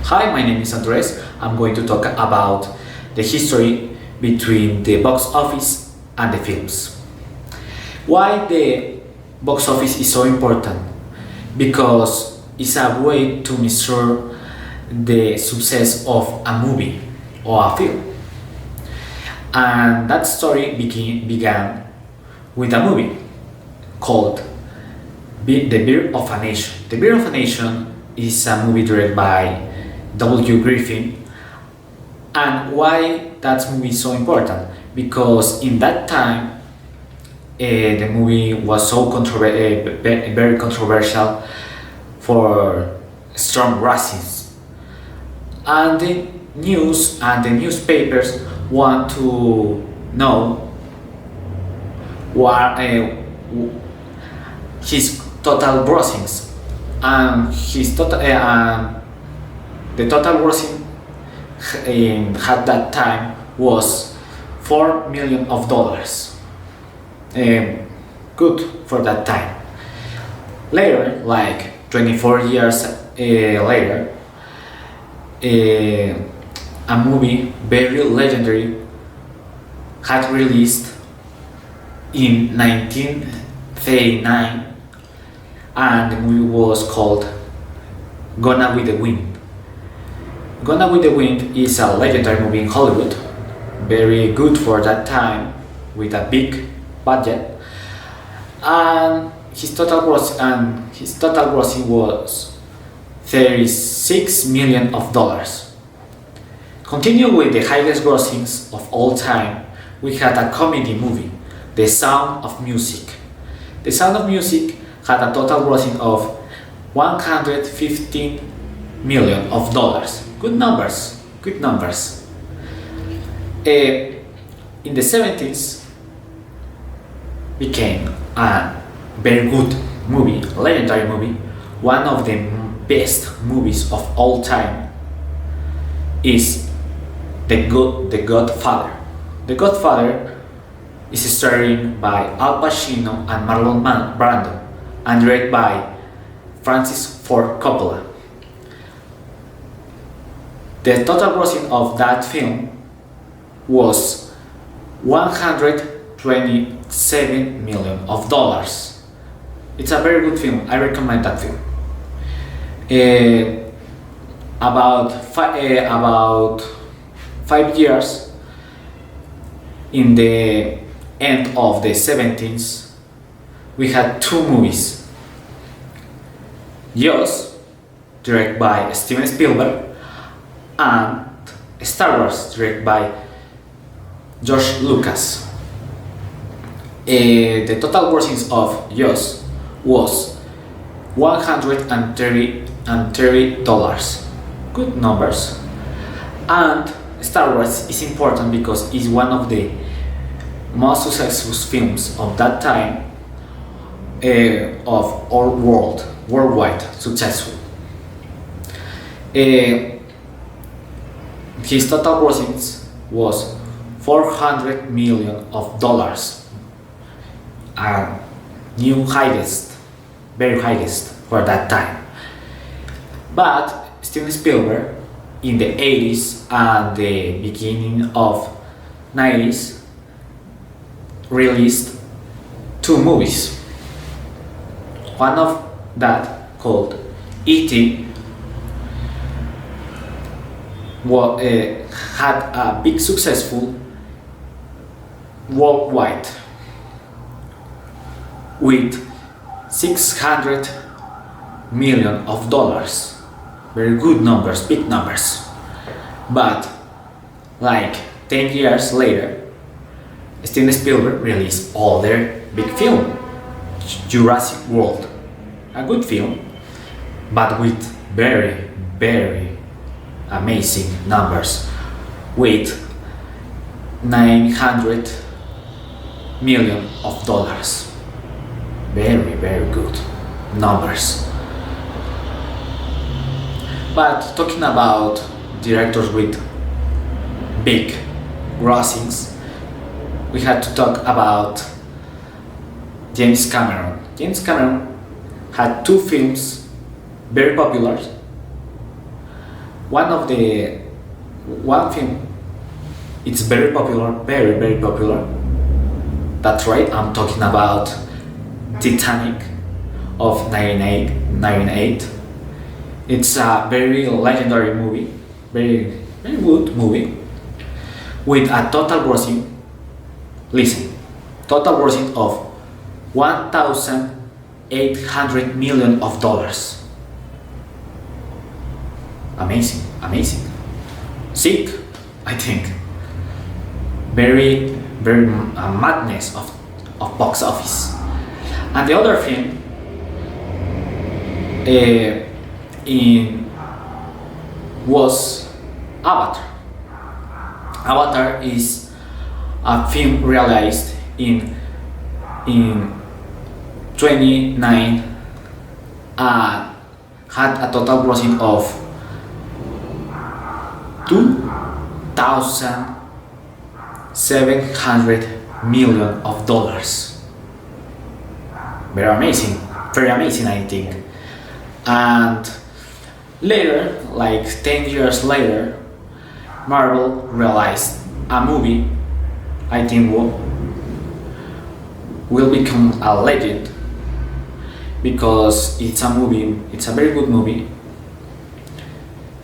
Hi, my name is Andres. I'm going to talk about the history between the box office and the films. Why the box office is so important? Because it's a way to measure the success of a movie or a film. And that story began with a movie called The Birth of a Nation. The Birth of a Nation is a movie directed by W. Griffin. And why that movie is so important? Because in that time, the movie was so very controversial for strong racism, and the news and the newspapers want to know what his total grossings, and his total the total grossing at that time was $4 million. Good for that time. Later, like 24 years later, a movie very legendary had released in 1939, and the movie was called Gone with the Wind. Gone with the Wind is a legendary movie in Hollywood, very good for that time, with a big budget, and his total grossing was $36 million. Continue with the highest grossings of all time, we had a comedy movie, The Sound of Music. The Sound of Music had a total grossing of $115 million. Good numbers, good numbers. In the 70s, became a very good movie, legendary movie, one of the best movies of all time is The Godfather. The Godfather is starring by Al Pacino and Marlon Brando and directed by Francis Ford Coppola. The total grossing of that film was $127 million. It's a very good film. I recommend that film. About 5 years in the end of the 70s, we had two movies. Jaws, directed by Steven Spielberg, and Star Wars, directed by George Lucas. The total grossings of Jaws was $130. Good numbers. And Star Wars is important because it's one of the most successful films of that time, of our worldwide successful. His total grossings was $400 million, a new highest, very highest for that time. But Steven Spielberg in the 80s and the beginning of 90s released two movies. One of that called E.T. Had a big successful worldwide with $600 million. Very good numbers, big numbers. But like 10 years later, Steven Spielberg released other big film, Jurassic World. A good film, but with very, very amazing numbers, with $900 million. Very, very good numbers. But talking about directors with big grossings, we had to talk about James Cameron. James Cameron had two films very popular one of the one film. It's very popular, very popular. That's right. I'm talking about Titanic of 1998. It's a very legendary movie, very good movie, with a total grossing. Listen, total grossing of 1,800 million of dollars. Amazing. Sick, I think. Very madness of box office. And the other film was Avatar. Avatar is a film realized in 29 and had a total grossing of 2,700 million of dollars. Very amazing, I think. And later, like 10 years later, Marvel realized a movie I think will become a legend because it's a very good movie.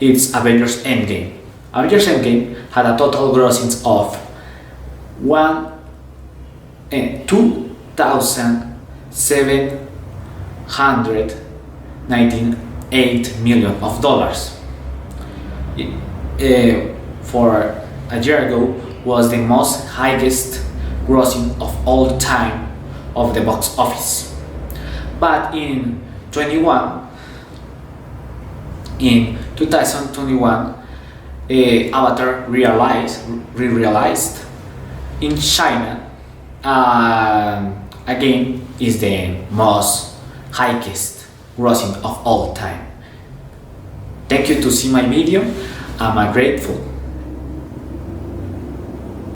It's Avengers Endgame. Avengers Endgame had a total grossing of 2,798 million of dollars. For a year ago was the most highest grossing of all time of the box office. But in 2021, Avatar re-realized in China, again is the most highest grossing of all time. Thank you to see my video. I'm grateful.